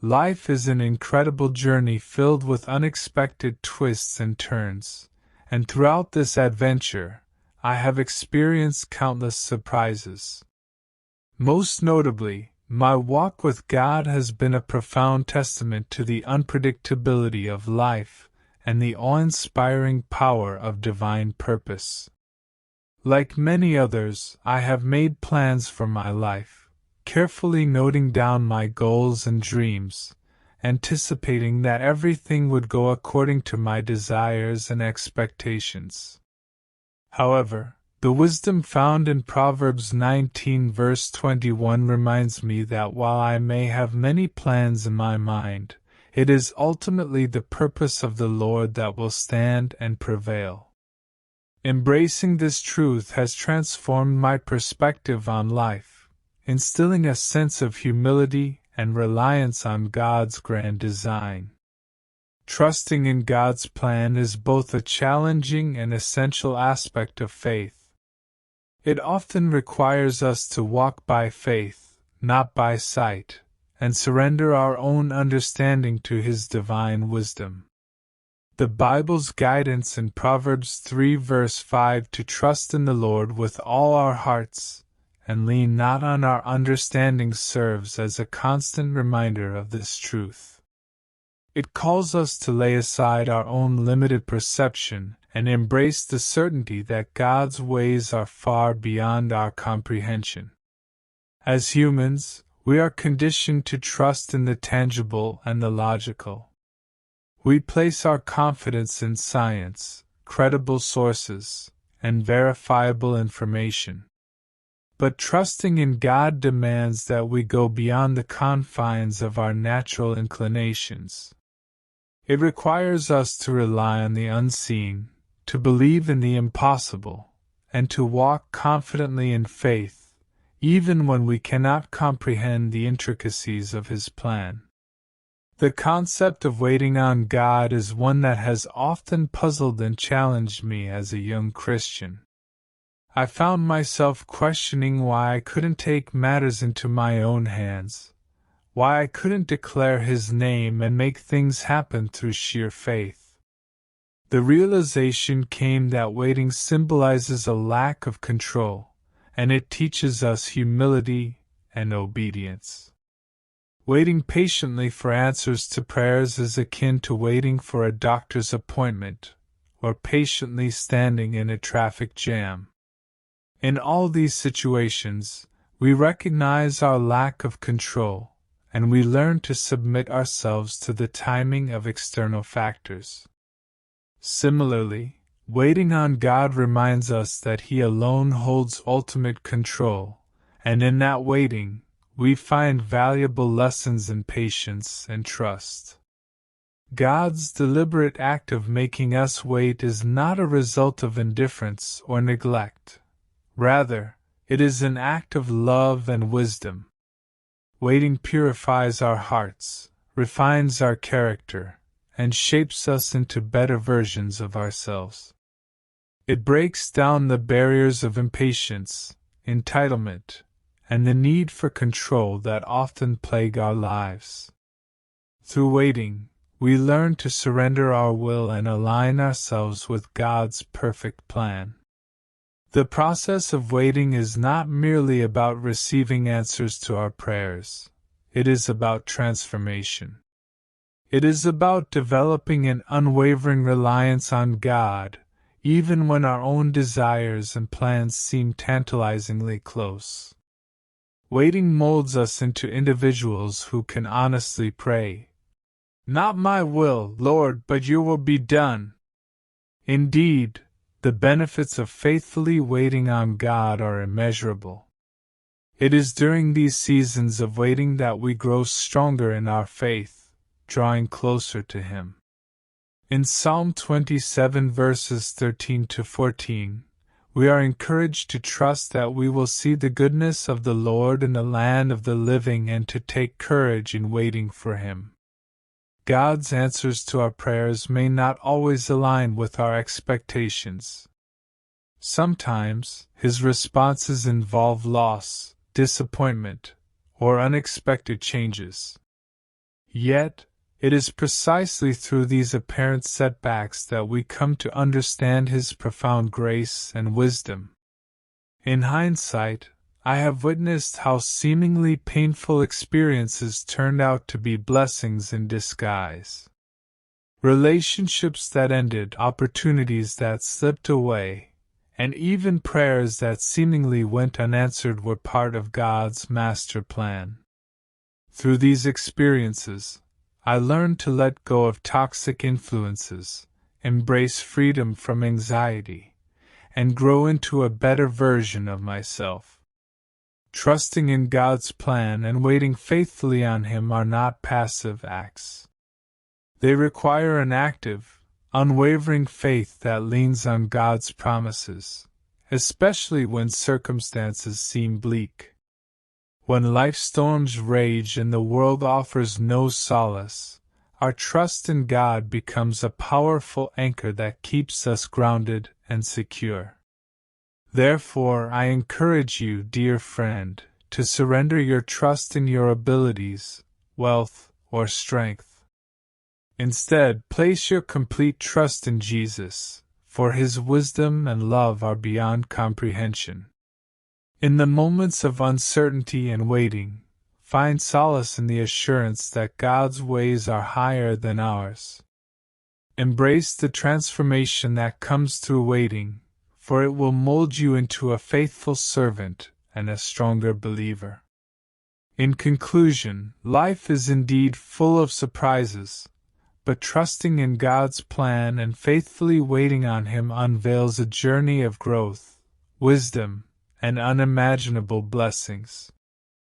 Life is an incredible journey filled with unexpected twists and turns, and throughout this adventure, I have experienced countless surprises. Most notably, my walk with God has been a profound testament to the unpredictability of life and the awe-inspiring power of divine purpose. Like many others, I have made plans for my life, carefully noting down my goals and dreams, anticipating that everything would go according to my desires and expectations. However, the wisdom found in Proverbs 19 verse 21 reminds me that while I may have many plans in my mind, it is ultimately the purpose of the Lord that will stand and prevail. Embracing this truth has transformed my perspective on life, instilling a sense of humility and reliance on God's grand design. Trusting in God's plan is both a challenging and essential aspect of faith. It often requires us to walk by faith, not by sight, and surrender our own understanding to His divine wisdom. The Bible's guidance in Proverbs 3 verse 5 to trust in the Lord with all our hearts, and lean not on our understanding serves as a constant reminder of this truth. It calls us to lay aside our own limited perception and embrace the certainty that God's ways are far beyond our comprehension. As humans, we are conditioned to trust in the tangible and the logical. We place our confidence in science, credible sources, and verifiable information. But trusting in God demands that we go beyond the confines of our natural inclinations. It requires us to rely on the unseen, to believe in the impossible, and to walk confidently in faith, even when we cannot comprehend the intricacies of His plan. The concept of waiting on God is one that has often puzzled and challenged me as a young Christian. I found myself questioning why I couldn't take matters into my own hands, why I couldn't declare His name and make things happen through sheer faith. The realization came that waiting symbolizes a lack of control, and it teaches us humility and obedience. Waiting patiently for answers to prayers is akin to waiting for a doctor's appointment, or patiently standing in a traffic jam. In all these situations, we recognize our lack of control, and we learn to submit ourselves to the timing of external factors. Similarly, waiting on God reminds us that He alone holds ultimate control, and in that waiting, we find valuable lessons in patience and trust. God's deliberate act of making us wait is not a result of indifference or neglect. Rather, it is an act of love and wisdom. Waiting purifies our hearts, refines our character, and shapes us into better versions of ourselves. It breaks down the barriers of impatience, entitlement, and the need for control that often plague our lives. Through waiting, we learn to surrender our will and align ourselves with God's perfect plan. The process of waiting is not merely about receiving answers to our prayers. It is about transformation. It is about developing an unwavering reliance on God, even when our own desires and plans seem tantalizingly close. Waiting molds us into individuals who can honestly pray, "Not my will, Lord, but your will be done." Indeed, the benefits of faithfully waiting on God are immeasurable. It is during these seasons of waiting that we grow stronger in our faith, drawing closer to Him. In Psalm 27 verses 13 to 14, we are encouraged to trust that we will see the goodness of the Lord in the land of the living and to take courage in waiting for Him. God's answers to our prayers may not always align with our expectations. Sometimes, His responses involve loss, disappointment, or unexpected changes. Yet, it is precisely through these apparent setbacks that we come to understand His profound grace and wisdom. In hindsight, I have witnessed how seemingly painful experiences turned out to be blessings in disguise. Relationships that ended, opportunities that slipped away, and even prayers that seemingly went unanswered were part of God's master plan. Through these experiences, I learned to let go of toxic influences, embrace freedom from anxiety, and grow into a better version of myself. Trusting in God's plan and waiting faithfully on Him are not passive acts. They require an active, unwavering faith that leans on God's promises, especially when circumstances seem bleak. When life's storms rage and the world offers no solace, our trust in God becomes a powerful anchor that keeps us grounded and secure. Therefore, I encourage you, dear friend, to surrender your trust in your abilities, wealth, or strength. Instead, place your complete trust in Jesus, for His wisdom and love are beyond comprehension. In the moments of uncertainty and waiting, find solace in the assurance that God's ways are higher than ours. Embrace the transformation that comes through waiting, for it will mold you into a faithful servant and a stronger believer. In conclusion, life is indeed full of surprises, but trusting in God's plan and faithfully waiting on Him unveils a journey of growth, wisdom, and unimaginable blessings.